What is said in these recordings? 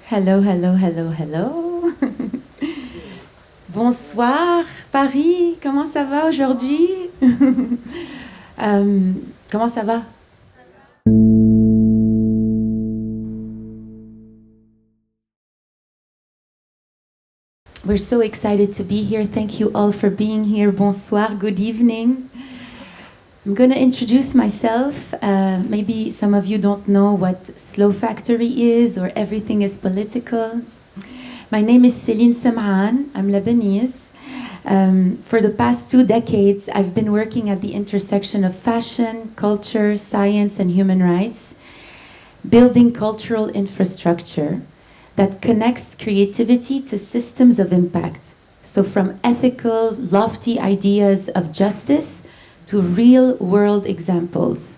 Hello, hello, hello, hello. Bonsoir Paris, comment ça va aujourd'hui? Comment ça va? We're so excited to be here. Thank you all for being here. Bonsoir, good evening. I'm going to introduce myself. Maybe some of you don't know what Slow Factory is or Everything is Political. My name is Céline Semran. I'm Lebanese. For the past 2 decades, I've been working at the intersection of fashion, culture, science, and human rights, building cultural infrastructure that connects creativity to systems of impact. So from ethical, lofty ideas of justice to real-world examples.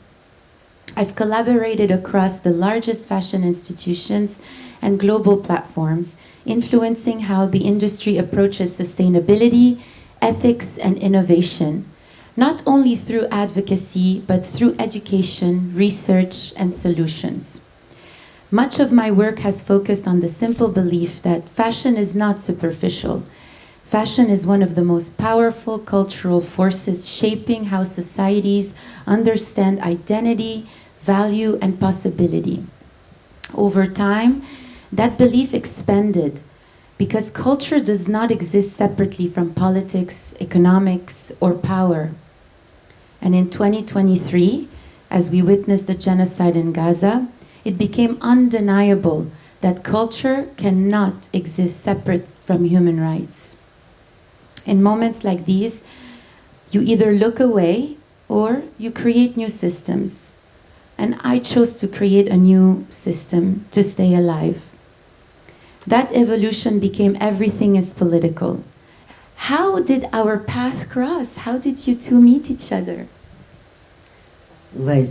I've collaborated across the largest fashion institutions and global platforms, influencing how the industry approaches sustainability, ethics, and innovation, not only through advocacy, but through education, research, and solutions. Much of my work has focused on the simple belief that fashion is not superficial. Fashion is one of the most powerful cultural forces shaping how societies understand identity, value, and possibility. Over time, that belief expanded because culture does not exist separately from politics, economics, or power. And in 2023, as we witnessed the genocide in Gaza, it became undeniable that culture cannot exist separate from human rights. In moments like these, you either look away or you create new systems. And I chose to create a new system to stay alive. That evolution became Everything is Political. How did our path cross? How did you two meet each other? Well,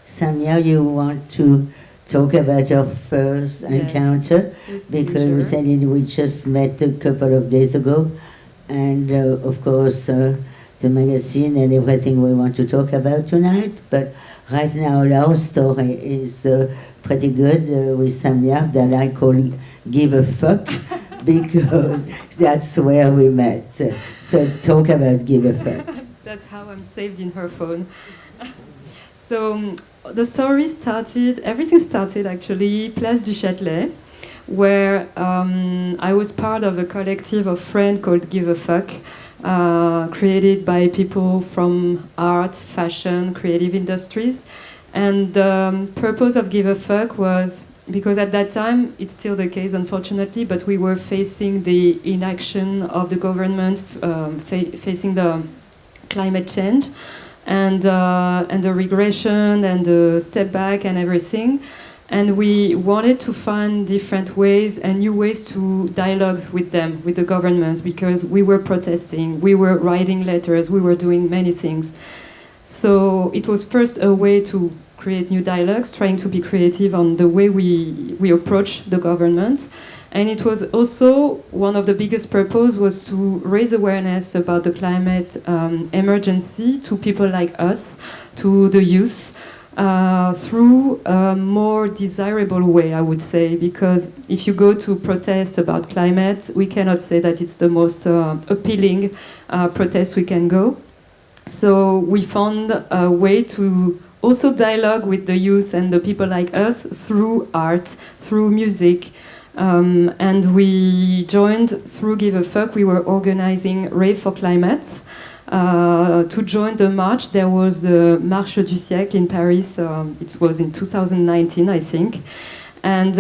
Samia, you want to talk about your first encounter? Because we said we just met a couple of days ago. And of course, the magazine and everything we want to talk about tonight. But right now, our story is pretty good with Samia, that I call Give a Fuck, because that's where we met. So talk about Give a Fuck. That's how I'm saved in her phone. So the story started, everything started actually, Place du Châtelet, where I was part of a collective of friends called Give a Fuck, created by people from art, fashion, creative industries. And the purpose of Give a Fuck was, because at that time, it's still the case unfortunately, but we were facing the inaction of the government, facing the climate change, and the regression and the step back and everything. And we wanted to find different ways and new ways to dialogue with them, with the governments, because we were protesting, we were writing letters, we were doing many things. So it was first a way to create new dialogues, trying to be creative on the way we approach the government. And it was also one of the biggest purposes was to raise awareness about the climate emergency to people like us, to the youth, through a more desirable way, I would say, because if you go to protest about climate, we cannot say that it's the most appealing protest we can go. So we found a way to also dialogue with the youth and the people like us through art, through music. And we joined through Give a Fuck. We were organizing Rave for Climate. To join the march, there was the Marche du Siècle in Paris. It was in 2019, I think. And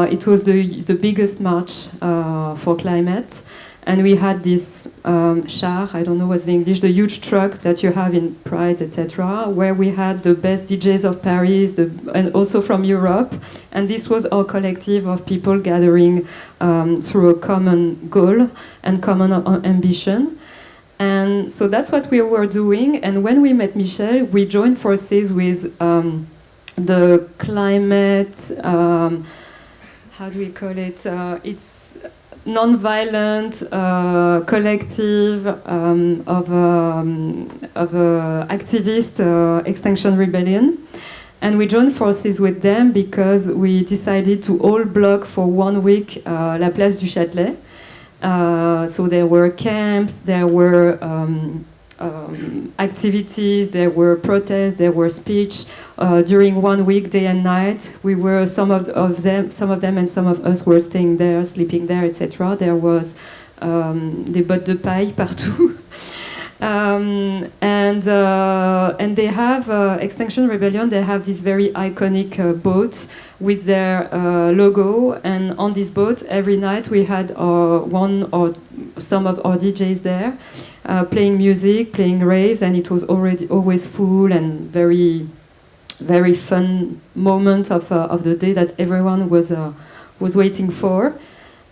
it was the biggest march for climate. And we had this char, I don't know what's the English, the huge truck that you have in Pride, etc., where we had the best DJs of Paris and also from Europe. And this was our collective of people gathering through a common goal and common ambition. And so that's what we were doing. And when we met Michele, we joined forces with the climate, how do we call it? It's non-violent collective of activist Extinction Rebellion. And we joined forces with them because we decided to all block for 1 week La Place du Châtelet. So there were camps, there were activities, there were protests, there were speech during 1 week, day and night. We were some of them, and some of us were staying there, sleeping there, etc. There was des bottes de paille partout. And they have Extinction Rebellion. They have this very iconic boat with their logo, and on this boat every night we had one or some of our DJs there playing music, playing raves, and it was always full and very very fun moment of the day that everyone was waiting for.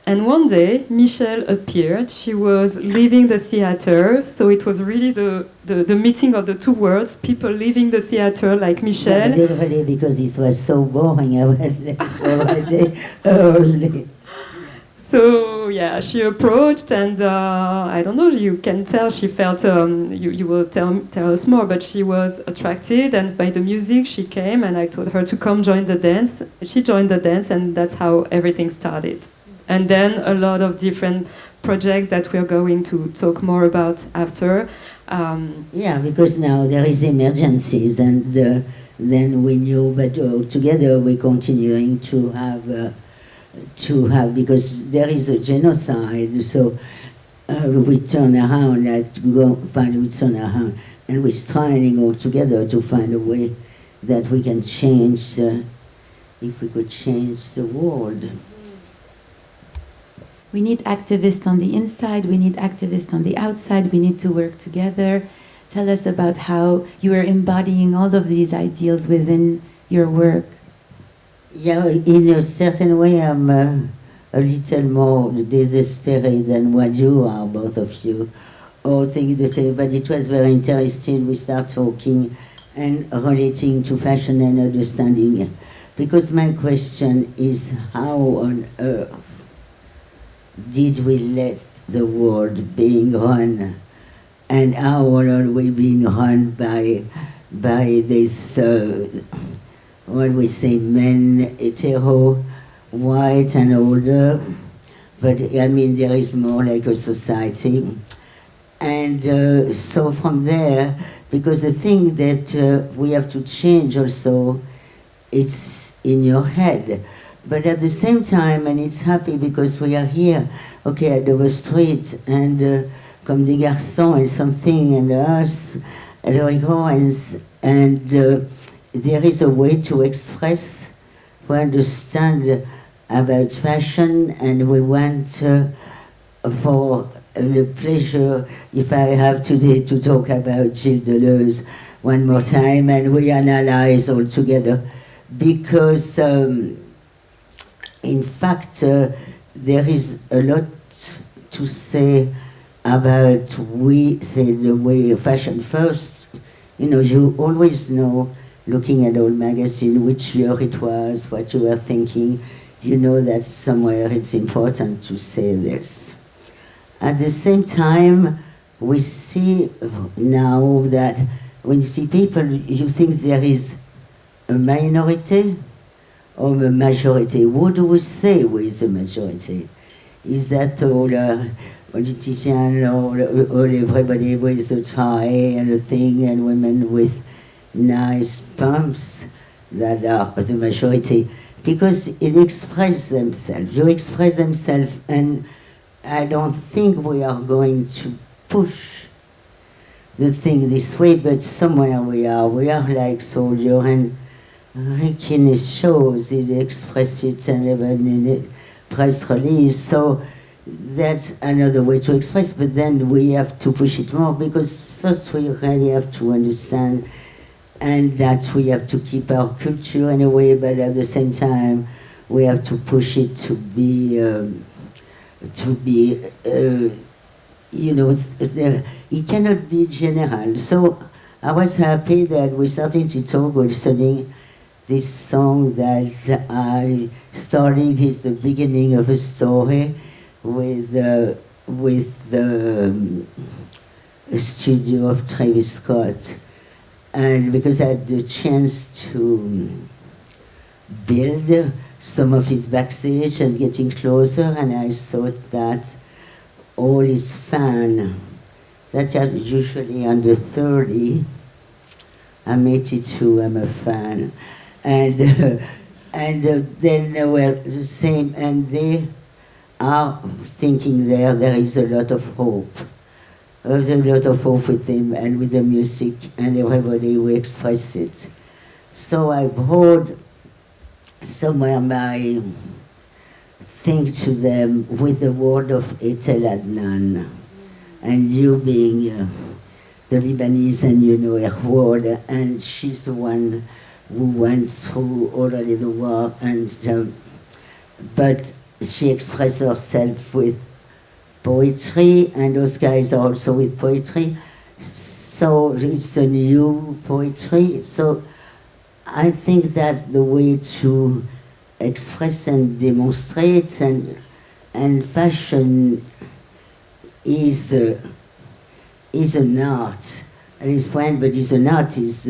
And one day, Michele appeared. She was leaving the theater, so it was really the meeting of the two worlds, people leaving the theater like Michele. Yeah, but already, because it was so boring, I was left already early. So, yeah, she approached, and I don't know, you can tell she felt, you will tell us more, but she was attracted, and by the music she came, and I told her to come join the dance. She joined the dance, and that's how everything started. And then a lot of different projects that we're going to talk more about after. Yeah, because now there is emergencies, and then we knew, but together we're continuing to have, because there is a genocide, so we turn around, we turn around, and we're striving all together to find a way that we can change, if we could change the world. We need activists on the inside, we need activists on the outside, we need to work together. Tell us about how you are embodying all of these ideals within your work. Yeah, in a certain way I'm a little more desperate than what you are, both of you. All things the same, but it was very interesting. We start talking and relating to fashion and understanding. Because my question is, how on earth did we let the world being run, and how are we being run by this, what we say, men, hetero, white and older, but I mean there is more like a society. And so from there, because the thing that we have to change also, it's in your head. But at the same time, and it's happy because we are here, okay, at the street, and comme des garçons and something, and us, and there is a way to express, to understand about fashion, and we want for the pleasure, if I have today to talk about Gilles Deleuze one more time, and we analyze all together, because in fact, there is a lot to say about, we say the way of fashion. First, you know, you always know, looking at old magazine, which year it was, what you were thinking, you know that somewhere it's important to say this. At the same time, we see now that when you see people, you think there is a minority or a majority. What do we say with the majority? Is that all politicians or everybody with the tie and the thing, and women with nice pumps that are the majority? Because it expresses themselves. You express themselves, and I don't think we are going to push the thing this way, but somewhere we are. We are like soldiers, and Rick in his shows, it expresses it, and even in a press release. So that's another way to express, but then we have to push it more, because first we really have to understand, and that we have to keep our culture in a way, but at the same time we have to push it to be you know, it cannot be general. So I was happy that we started to talk with studying this song that I started at the beginning of a story with the studio of Travis Scott. and because I had the chance to build some of his backstage and getting closer, and I thought that all his fans that are usually under 30, I'm 82, I'm a fan, and then they were the same, and they are thinking there is a lot of hope. There's a lot of hope with him and with the music and everybody who express it. So I brought somewhere my thing to them with the word of Etel Adnan. And you being the Lebanese and you know her word, and she's the one who went through already the war, and but she expressed herself with poetry, and those guys are also with poetry. So it's a new poetry. So I think that the way to express and demonstrate and fashion is an art. At this point, but is an art is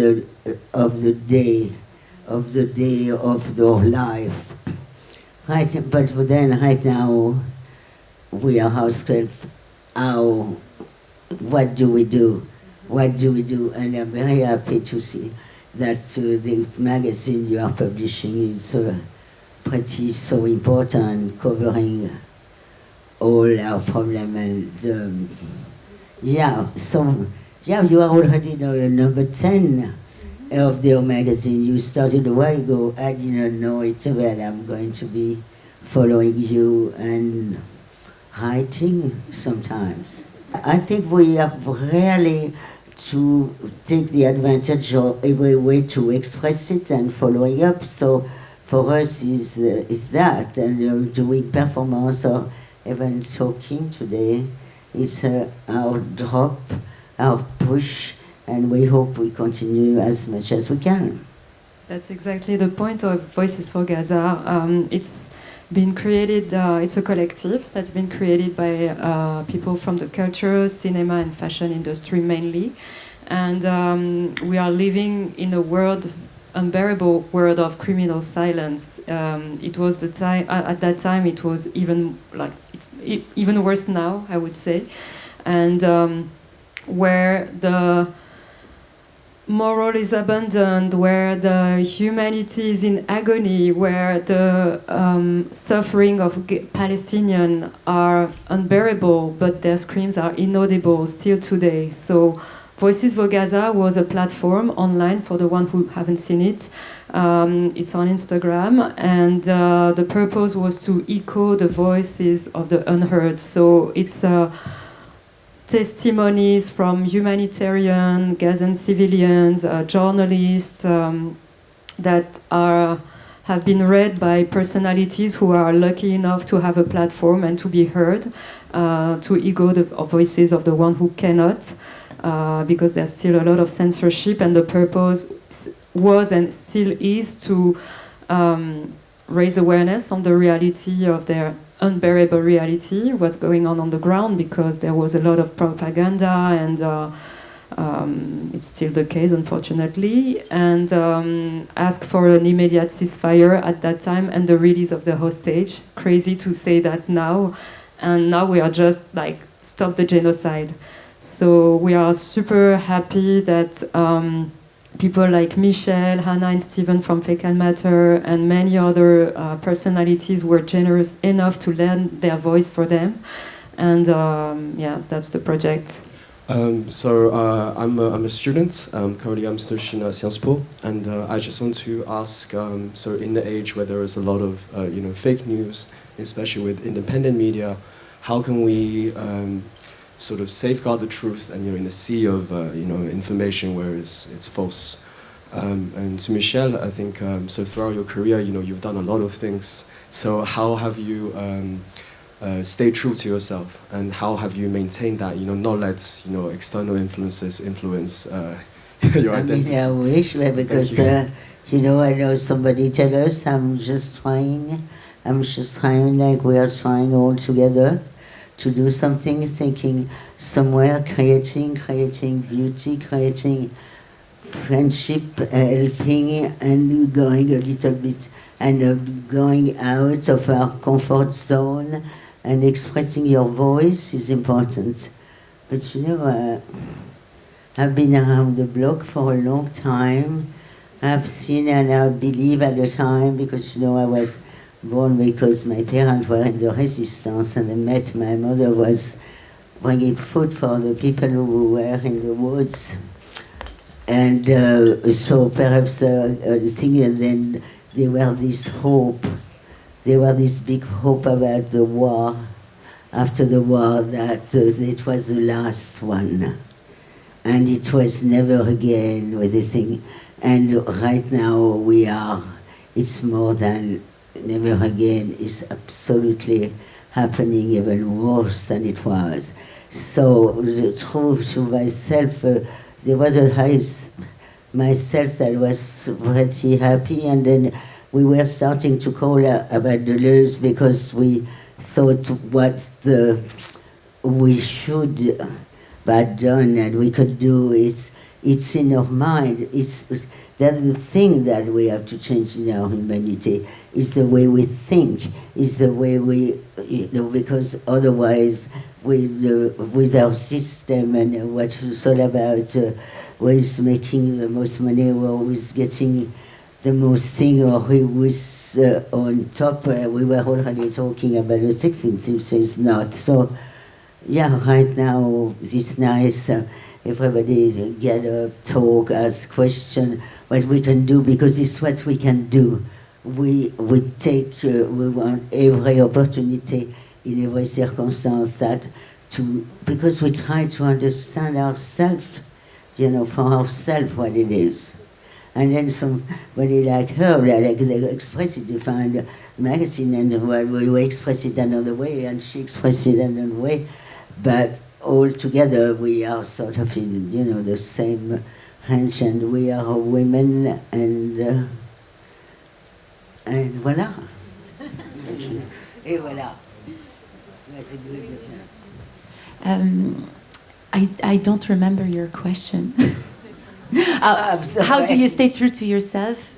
of the day of their life. Right, but then right now we are asked how, what do we do? What do we do? And I'm very happy to see that the magazine you are publishing is pretty so important, covering all our problem and yeah. So yeah, you are already number 10 of their magazine. You started a while ago. I didn't know it, but I'm going to be following you and writing sometimes. I think we have really to take the advantage of every way to express it and following up. So for us is that, and doing performance or even talking today is our drop, our push, and we hope we continue as much as we can. That's exactly the point of Voices for Gaza. It's been created, it's a collective that's been created by people from the culture, cinema and fashion industry mainly. And we are living in a world, unbearable world of criminal silence. It was the time, at that time it was even even worse now, I would say. And where the moral is abandoned, where the humanity is in agony, where the suffering of Palestinians are unbearable, but their screams are inaudible still today. So Voices for Gaza was a platform online for the one who haven't seen it. It's on Instagram, and the purpose was to echo the voices of the unheard. So it's testimonies from humanitarian, Gazan civilians, journalists that have been read by personalities who are lucky enough to have a platform and to be heard, to echo the voices of the one who cannot, because there's still a lot of censorship, and the purpose was and still is to raise awareness on the reality of their unbearable reality, what's going on the ground, because there was a lot of propaganda, and it's still the case, unfortunately, and ask for an immediate ceasefire at that time and the release of the hostage. Crazy to say that now, and now we are just like, stop the genocide. So we are super happy that people like Michele, Hannah and Steven from Fecal Matter and many other personalities were generous enough to lend their voice for them. And yeah, that's the project. I'm a student. Currently I'm studying at Sciences Po, and I just want to ask, so in the age where there is a lot of fake news, especially with independent media, how can we sort of safeguard the truth, and in the sea of information where it's false. And to Michele, I think so throughout your career, you've done a lot of things. So how have you stayed true to yourself, and how have you maintained that? Not let external influences influence your identity. I wish, because I know somebody tell us I'm just trying, like we are trying all together to do something, thinking somewhere, creating beauty, creating friendship, helping and going a little bit and going out of our comfort zone and expressing your voice is important. But you know, I've been around the block for a long time. I've seen and I believe at the time, because you know I was born because my parents were in the resistance and I met my mother was bringing food for the people who were in the woods. And so perhaps the thing, and then there were this hope, there was this big hope about the war, after the war, that it was the last one. And it was never again with the thing. And right now we are, it's more than never again, it's absolutely happening even worse than it was. So the truth to myself, there was a house myself that was pretty happy, and then we were starting to call about Deleuze because we thought what we should have done and we could do is, it's in our mind. It's that the thing that we have to change in our humanity is the way we think, is the way we, you know, because otherwise with our system and what it's all about, who is making the most money, or who is getting the most thing, or who is on top. We were already talking about the 16th century, it's not. So, yeah, right now it's nice. Everybody get up, talk, ask question, what we can do, because it's what we can do. We take, we want every opportunity in every circumstance that because we try to understand ourselves, you know, for ourselves what it is. And then somebody like her, like they express it, they find a magazine, and we express it another way, and she expresses it another way. But all together we are sort of in, you know, the same range, and we are women, and voilà. Et voilà. That's a good. I don't remember your question. How do you stay true to yourself?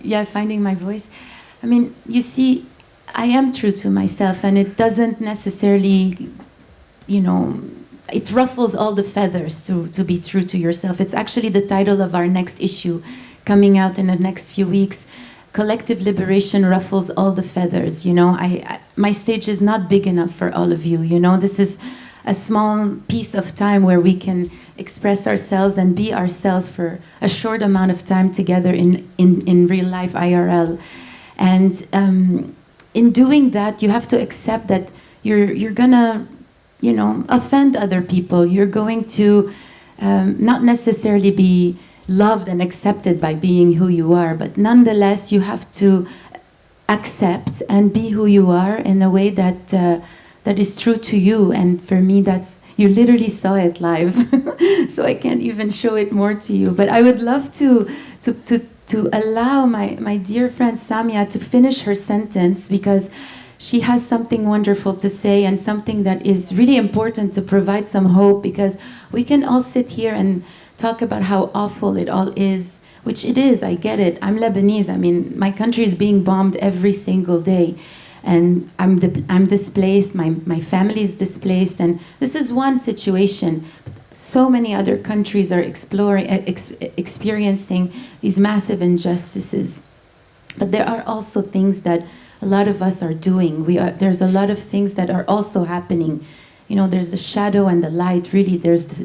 Yeah, finding my voice. I mean, you see, I am true to myself, and it doesn't necessarily, you know, it ruffles all the feathers to be true to yourself. It's actually the title of our next issue coming out in the next few weeks. Collective liberation ruffles all the feathers. You know, my stage is not big enough for all of you. You know, this is a small piece of time where we can express ourselves and be ourselves for a short amount of time together in real life IRL. And in doing that, you have to accept that you're gonna, you know, offend other people. You're going to not necessarily be loved and accepted by being who you are, but nonetheless you have to accept and be who you are in a way that that is true to you. And for me, that's, you literally saw it live, so I can't even show it more to you. But I would love to allow my dear friend Samia to finish her sentence, because she has something wonderful to say, and something that is really important to provide some hope, because we can all sit here and talk about how awful it all is, which it is, I get it. I'm Lebanese. I mean, my country is being bombed every single day. And I'm displaced, my family is displaced, and this is one situation. So many other countries are experiencing these massive injustices. But there are also things that a lot of us are doing. There's a lot of things that are also happening. You know, there's the shadow and the light. Really, there's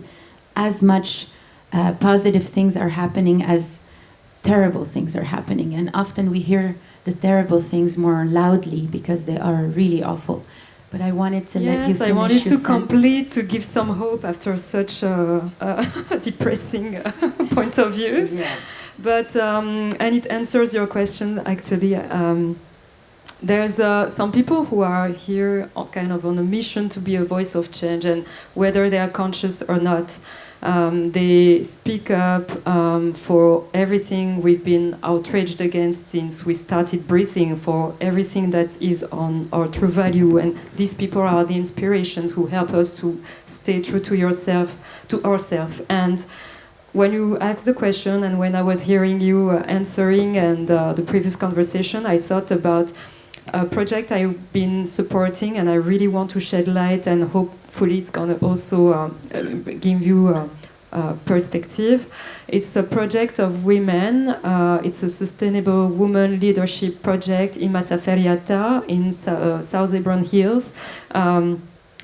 as much positive things are happening as terrible things are happening. And often we hear the terrible things more loudly because they are really awful. But I wanted to let you finish. Yes, I wanted to complete, to give some hope after such depressing points of views. Yeah. But and it answers your question actually. There's some people who are here kind of on a mission to be a voice of change, and whether they are conscious or not, they speak up for everything we've been outraged against since we started breathing, for everything that is on our true value. And these people are the inspirations who help us to stay true to ourselves. And when you asked the question and when I was hearing you answering and the previous conversation, I thought about a project I've been supporting, and I really want to shed light, and hopefully it's going to also give you perspective. It's a project of women. It's a sustainable women leadership project in Masaferiata in South Hebron Hills.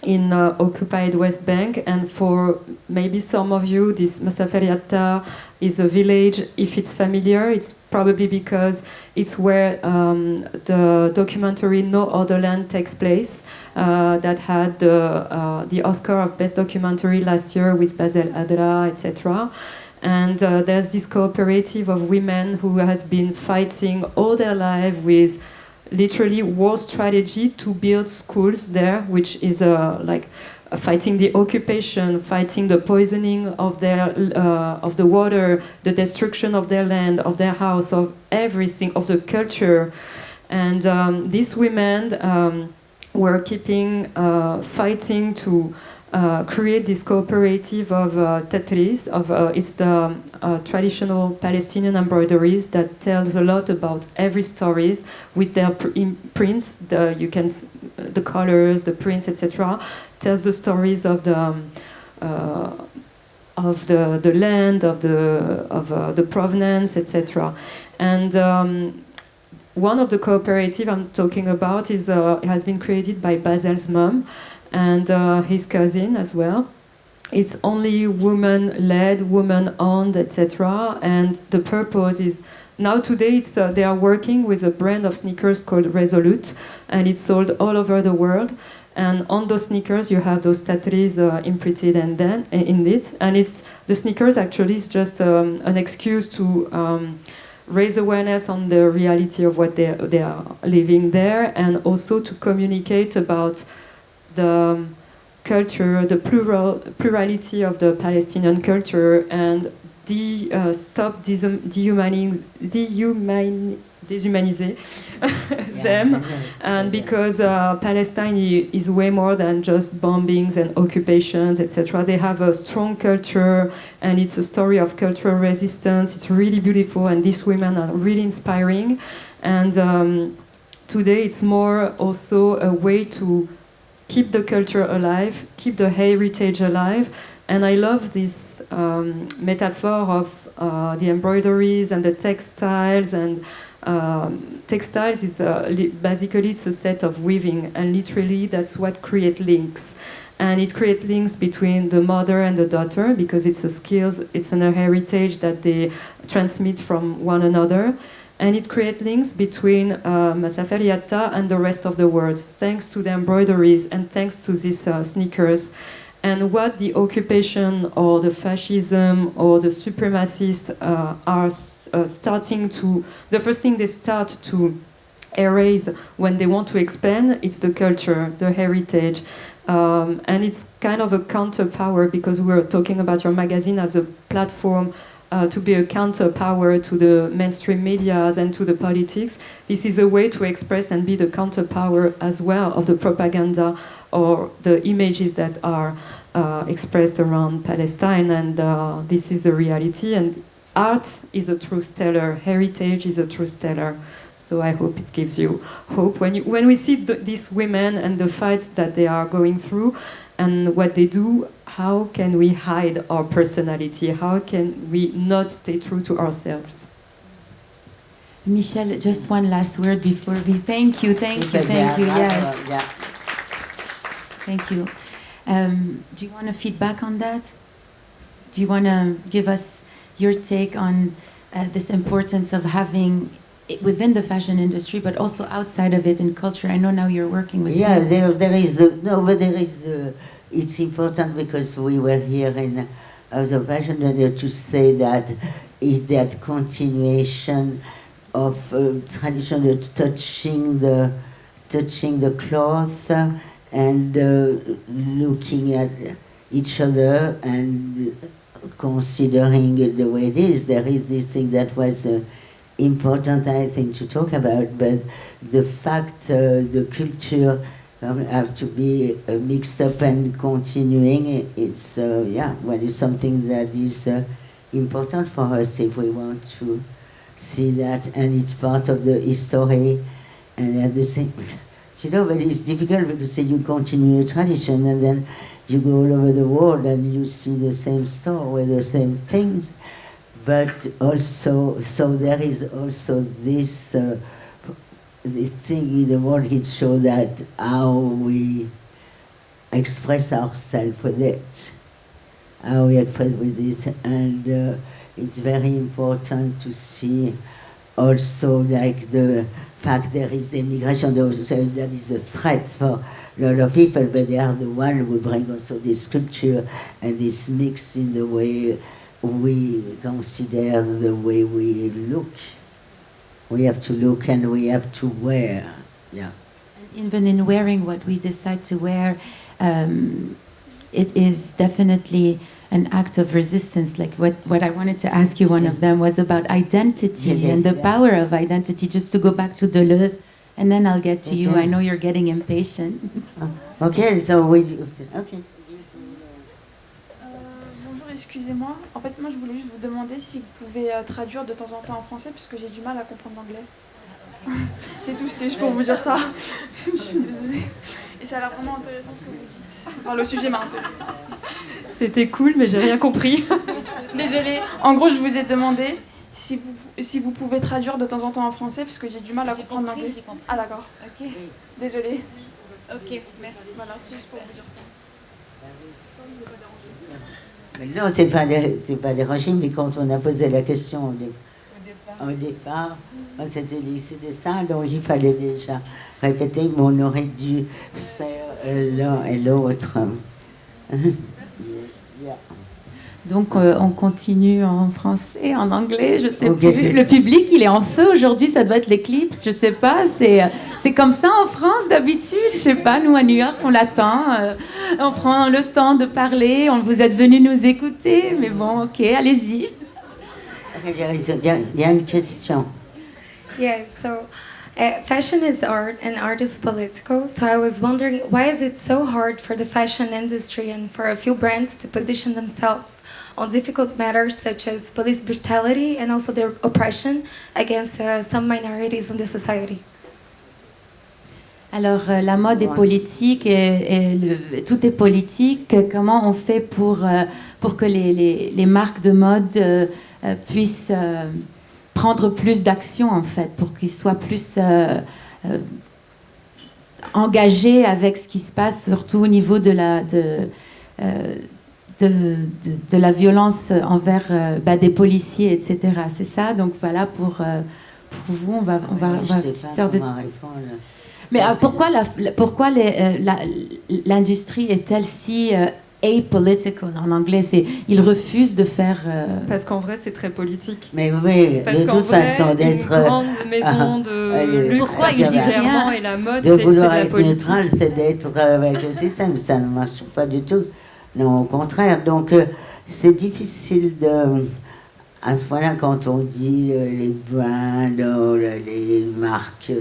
In occupied West Bank, and for maybe some of you, this Masaferiata is a village. If it's familiar, it's probably because it's where the documentary No Other Land takes place, that had the Oscar of Best Documentary last year with Basel Adra, etc. And there's this cooperative of women who has been fighting all their life with literally war strategy to build schools there, which is like fighting the occupation, fighting the poisoning of the water, the destruction of their land, of their house, of everything, of the culture. And these women were keeping fighting to create this cooperative of tetris. It's the traditional Palestinian embroideries that tells a lot about every stories with their prints. The colors, the prints, etc. Tells the stories of the land, of the provenance, etc. And one of the cooperative I'm talking about has been created by Basel's mom and his cousin as well. It's only woman-led, woman-owned, etc. And the purpose is, now today they are working with a brand of sneakers called Resolute, and it's sold all over the world. And on those sneakers you have those tattoos imprinted and then in it. And the sneakers actually is just an excuse to raise awareness on the reality of what they are living there, and also to communicate about the culture, the plurality of the Palestinian culture, and stop dehumanize them. And because Palestine is way more than just bombings and occupations, etc. They have a strong culture, and it's a story of cultural resistance. It's really beautiful, and these women are really inspiring. And today it's more also a way to keep the culture alive, keep the heritage alive. And I love this metaphor of the embroideries and the textiles. And textiles is basically it's a set of weaving, and literally that's what creates links. And it creates links between the mother and the daughter, because it's a skills, it's a heritage that they transmit from one another. And it creates links between Masaferiata and the rest of the world, thanks to the embroideries and thanks to these sneakers. And what the occupation or the fascism or the supremacists are starting to, the first thing they start to erase when they want to expand, it's the culture, the heritage. And it's kind of a counter-power, because we were talking about your magazine as a platform to be a counter-power to the mainstream medias and to the politics. This is a way to express and be the counter-power as well of the propaganda or the images that are expressed around Palestine. And this is the reality. And art is a truth teller. Heritage is a truth teller. So I hope it gives you hope. When we see these women and the fights that they are going through and what they do, how can we hide our personality? How can we not stay true to ourselves? Michele, just one last word before we thank you, yes. Yeah. Thank you. Do you want to feedback on that? Do you want to give us your take on this importance of having it within the fashion industry, but also outside of it in culture? I know now you're working with. Yeah, there is it's important, because we were here in the fashion to say that is that continuation of tradition of touching the cloth and looking at each other and considering it the way it is. There is this thing that was important, I think, to talk about, but the fact the culture have to be mixed up and continuing, it's when it's something that is important for us if we want to see that, and it's part of the history. And at the same, but it's difficult because you continue a tradition and then you go all over the world and you see the same store with the same things. But also, so there is also this thing in the world. It shows that how we express ourselves with it, how we express with it, and it's very important to see also like the fact there is the immigration, so that is a threat for a lot of people, but they are the one who bring also this culture and this mix in the way we consider the way we look. We have to look and we have to wear, yeah. And even in wearing what we decide to wear, it is definitely an act of resistance. Like what I wanted to ask you, one of them was about identity and the power of identity. Just to go back to Deleuze, and then I'll get to you. I know you're getting impatient. Okay, so okay. Bonjour, excusez-moi. En fait, moi, je voulais juste vous demander si vous pouvez traduire de temps en temps en français, puisque j'ai du mal à comprendre l'anglais. C'est tout, c'était juste pour vous dire ça. Je suis désolée. Et ça a l'air vraiment intéressant ce que vous dites. Enfin, le sujet m'a intéressée. C'était cool, mais j'ai rien compris. Désolée. En gros, je vous ai demandé si vous pouvez traduire de temps en temps en français, parce que j'ai du mal à comprendre l'anglais. Ah, d'accord. Ok. Désolée. Ok, merci. Voilà, c'était juste pour vous dire ça. Non, c'est pas dérangé, mais quand on a posé la question au départ, on s'était dit c'était ça, donc il fallait déjà répéter, mais on aurait dû faire l'un et l'autre. Donc on continue en français, en anglais, je sais plus. Le public, il est en feu aujourd'hui, ça doit être l'éclipse, je sais pas. C'est comme ça en France d'habitude, je sais pas. Nous à New York, on l'attend, on prend le temps de parler. Vous êtes venus nous écouter, mais bon, ok, allez-y. Il y a une question. Yeah, so fashion is art and art is political. So I was wondering, why is it so hard for the fashion industry and for a few brands to position themselves on difficult matters such as police brutality and also their oppression against some minorities in the society? Alors, la mode est politique et tout est politique. Comment on fait pour que les marques de mode puissent prendre plus d'action, en fait, pour qu'ils soient plus engagés avec ce qui se passe, surtout au niveau de la violence envers des policiers, etc. C'est ça, donc voilà, pour vous, on va petite heure de... Mais pourquoi l'industrie est-elle si apolitical en anglais? Ils refusent de faire... Parce qu'en vrai, c'est très politique. Mais oui, de toute façon, d'être... Une grande maison de luxe, pourquoi ils disent rien? Et la mode, de vouloir être politique. neutral, c'est d'être avec le système. Ça ne marche pas du tout. Non, au contraire. Donc, c'est difficile de... À ce point-là, quand on dit les brands, les marques...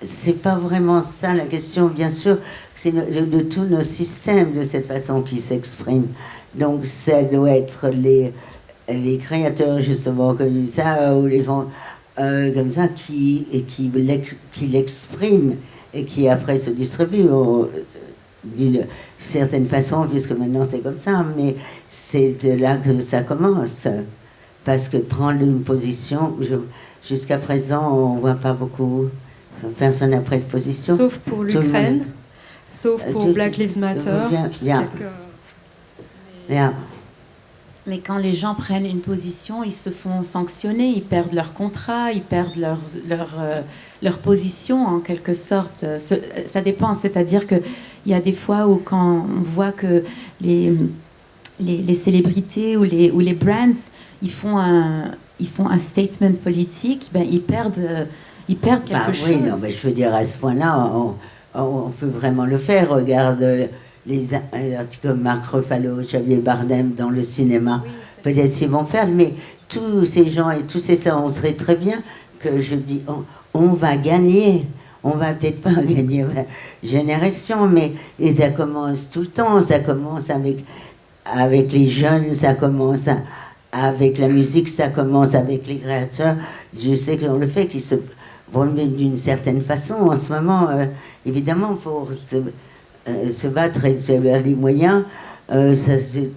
c'est pas vraiment ça la question, bien sûr, c'est de tous nos systèmes de cette façon qui s'expriment. Donc ça doit être les créateurs justement comme ça, ou les gens comme ça qui l'expriment et qui après se distribuent d'une certaine façon, puisque maintenant c'est comme ça, mais c'est de là que ça commence. Parce que prendre une position, jusqu'à présent on voit pas beaucoup... Personne n'a pris de position. Sauf pour l'Ukraine, sauf pour Black Lives Matter. Mais quand les gens prennent une position, ils se font sanctionner, ils perdent leur contrat, ils perdent leur position en quelque sorte. Ça dépend, c'est-à-dire qu'il y a des fois où quand on voit que les célébrités ou les brands, ils font un statement politique, ils perdent quelque chose. Oui, non, mais je veux dire, à ce point-là, on peut vraiment le faire. Regarde les articles comme Marc Ruffalo, Xavier Bardem dans le cinéma. Oui, peut-être qu'ils vont faire, mais tous ces gens et tous ces ça, on serait très bien que je dis, on va gagner. On va peut-être pas gagner ma génération, mais et ça commence tout le temps. Ça commence avec avec les jeunes, ça commence avec la musique, ça commence avec les créateurs. Je sais qu'on le fait, qu'ils se promènent d'une certaine façon. En ce moment, évidemment, pour se battre et se faire les moyens, c'est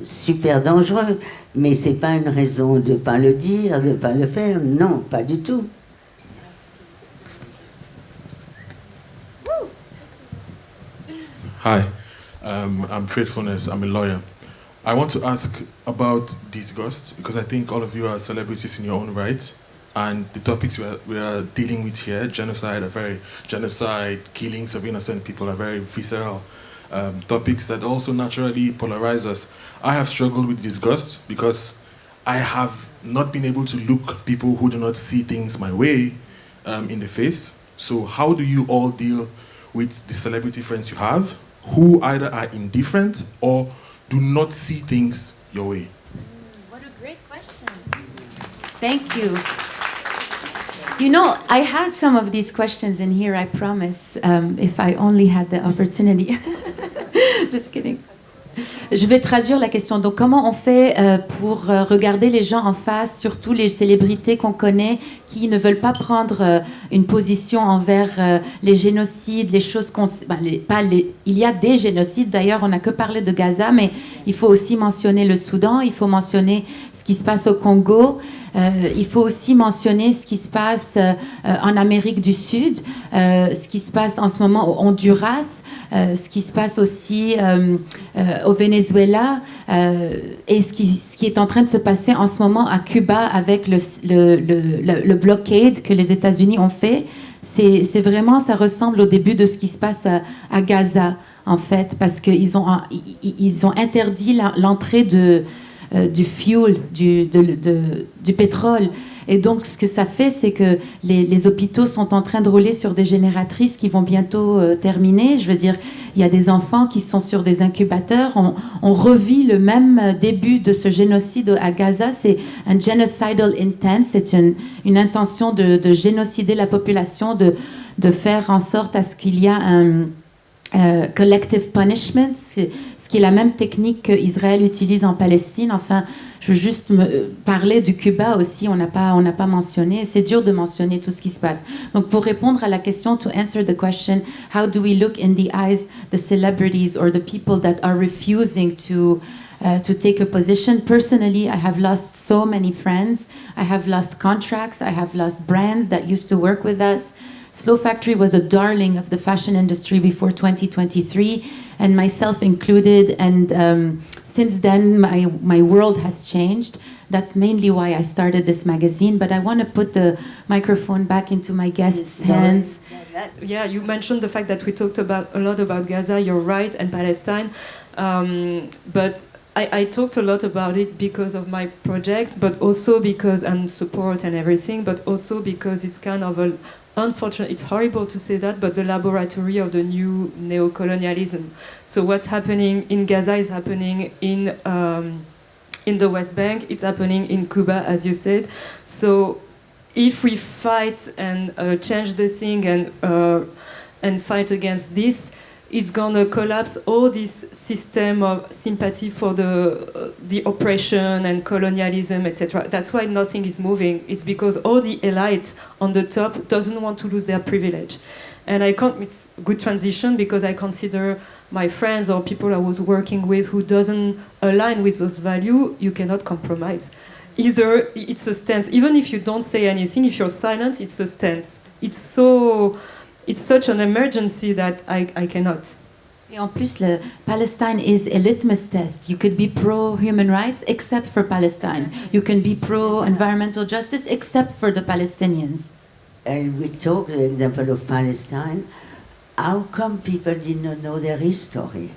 super dangereux. Mais c'est pas une raison de ne pas le dire, de ne pas le faire. Non, pas du tout. Hi, I'm Faithfulness. I'm a lawyer. I want to ask about disgust because I think all of you are celebrities in your own right, and the topics we are dealing with here, genocide, killings of innocent people, are very visceral topics that also naturally polarize us. I have struggled with disgust because I have not been able to look people who do not see things my way in the face. So how do you all deal with the celebrity friends you have who either are indifferent or do not see things your way? What a great question. Thank you. You know, I had some of these questions in here, I promise, if I only had the opportunity. Just kidding. Je vais traduire la question. Donc, comment on fait pour regarder les gens en face, surtout les célébrités qu'on connaît, qui ne veulent pas prendre une position envers les génocides, les choses qu'on... il y a des génocides, d'ailleurs, on n'a que parlé de Gaza, mais il faut aussi mentionner le Soudan, il faut mentionner ce qui se passe au Congo, il faut aussi mentionner ce qui se passe en Amérique du Sud, ce qui se passe en ce moment au Honduras, ce qui se passe aussi au Venezuela et ce qui est en train de se passer en ce moment à Cuba avec le blockade que les États-Unis ont fait. C'est vraiment, ça ressemble au début de ce qui se passe à Gaza, en fait, parce qu'ils ont interdit l'entrée du fuel, du pétrole. Et donc, ce que ça fait, c'est que les hôpitaux sont en train de rouler sur des génératrices qui vont bientôt terminer. Je veux dire, il y a des enfants qui sont sur des incubateurs. On revit le même début de ce génocide à Gaza. C'est un genocidal intent. C'est une intention de génocider la population, de faire en sorte à ce qu'il y a un... collective punishment, ce qui est la même technique qu'Israël utilise en Palestine. Enfin, je veux juste parler du Cuba aussi, on n'a pas mentionné. C'est dur de mentionner tout ce qui se passe. Donc, pour répondre à la question, to answer the question, how do we look in the eyes the celebrities or the people that are refusing to take a position? Personally, I have lost so many friends. I have lost contracts. I have lost brands that used to work with us. Slow Factory was a darling of the fashion industry before 2023, and myself included. And since then, my world has changed. That's mainly why I started this magazine. But I want to put the microphone back into my guests' hands. Yeah, you mentioned the fact that we talked a lot about Gaza, you're right, and Palestine. But I talked a lot about it because of my project, but also because, and support and everything, but also because it's kind of unfortunate, it's horrible to say that, but the laboratory of the new neo-colonialism. So what's happening in Gaza is happening in the West Bank, it's happening in Cuba, as you said. So if we fight and change the thing and fight against this, it's gonna collapse all this system of sympathy for the oppression and colonialism, etc. That's why nothing is moving. It's because all the elite on the top doesn't want to lose their privilege. And it's a good transition because I consider my friends or people I was working with who doesn't align with those values, you cannot compromise. Either it's a stance, even if you don't say anything, if you're silent, it's a stance. It's such an emergency that I cannot. Et en plus, Palestine is a litmus test. You could be pro-human rights except for Palestine. You can be pro-environmental justice except for the Palestinians. And we talk, the example of Palestine. How come people did not know their history?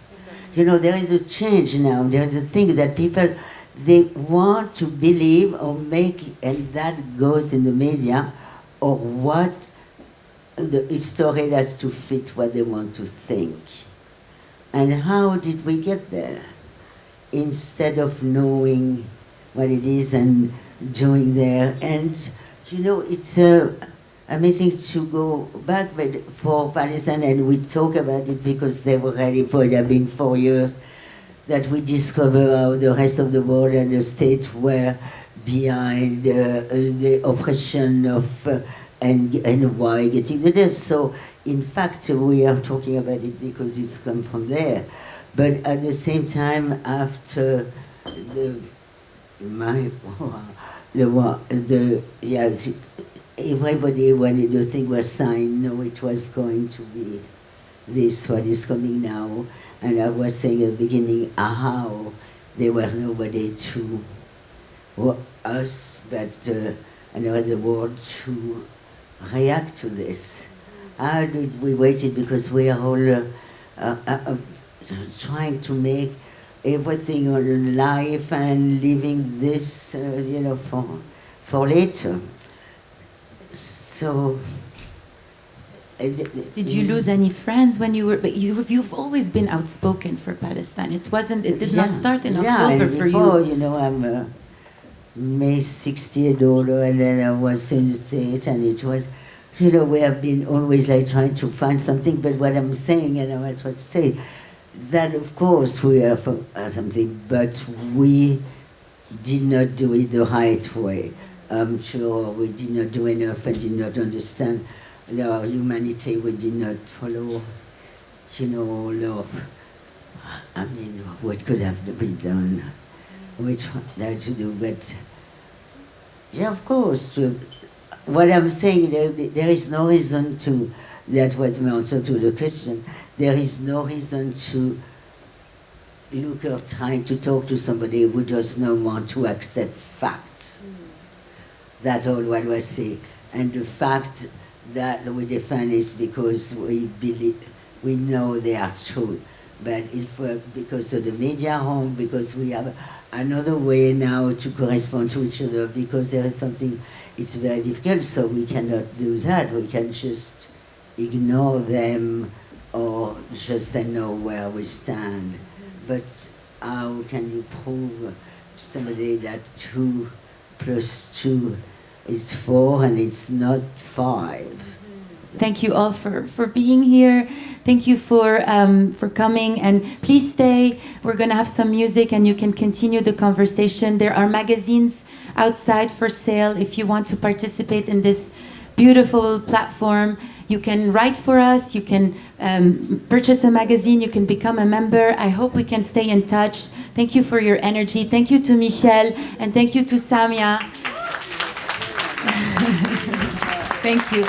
You know, there is a change now. There's a thing that people, they want to believe or make, and that goes in the media, or what the history has to fit what they want to think. And how did we get there? Instead of knowing what it is and doing there. And, you know, it's amazing to go back for Palestine, and we talk about it because they were ready for it. It had been 4 years. that we discover how the rest of the world and the states were behind the oppression of and why getting the death. So in fact we are talking about it because it's come from there. But at the same time, after everybody, when the thing was signed, knew it was going to be this, what is coming now. And I was saying at the beginning how there was nobody to us, but another world to react to this. How did we wait it? Because we are all trying to make everything on life and living this, for later. So. Did you lose any friends when you were? But you've always been outspoken for Palestine. It did not start in October for before, you. I'm May 60th older, and then I was in the States, and it was, we have been always like trying to find something. But what I'm saying, and I was to say, that of course we are for something, but we did not do it the right way. I'm sure we did not do enough and did not understand our humanity. We did not follow, all of, what could have been done, which that to do. But yeah, of course, what I'm saying, there is no reason to, that was my answer to the question, there is no reason to look or trying to talk to somebody who does not want to accept facts. That's all what I say. And the fact that we defend is because we believe, we know they are true. But if because of the media home, because we have another way now to correspond to each other, because there is something, it's very difficult, so we cannot do that. We can just ignore them or just know where we stand. But how can you prove to somebody that 2 + 2 is 4 and it's not 5? Thank you all for being here. Thank you for coming, and please stay. We're gonna have some music and you can continue the conversation. There are magazines outside for sale if you want to participate in this beautiful platform. You can write for us, you can purchase a magazine, you can become a member. I hope we can stay in touch. Thank you for your energy. Thank you to Michele, and thank you to Samia. Thank you.